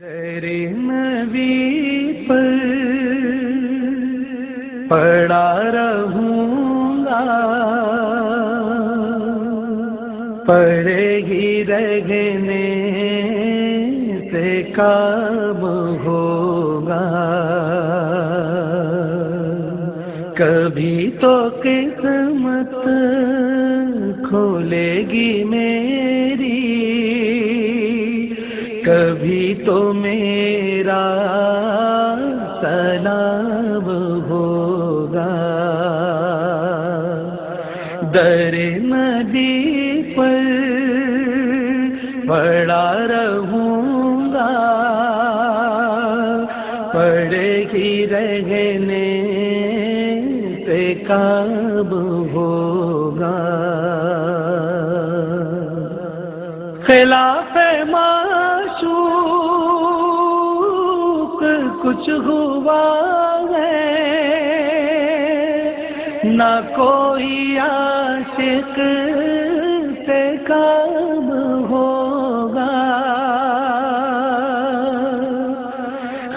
تیرے نبی پر پڑا رہوں گا، پڑے ہی رہنے سے کام ہوگا، کبھی تو قسمت کھولے گی میری، کبھی تو میرا سلام ہوگا، در ندی پر پڑا رہوں گا، پڑے ہی رہنے سے کام ہوگا، خلاف معشوق کچھ ہوا ہے، نہ کوئی عاشق سے کام ہوگا،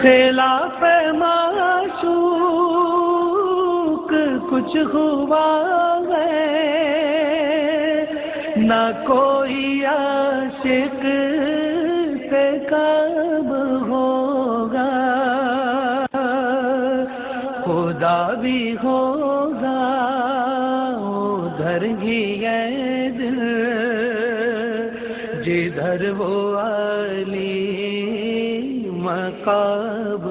خلاف معشوق کچھ ہوا ہے، نہ کوئی عاشق سے کام ہوگا، خدا بھی ہوگا ادھر ہی ہے دل، جدھر وہ علی مقام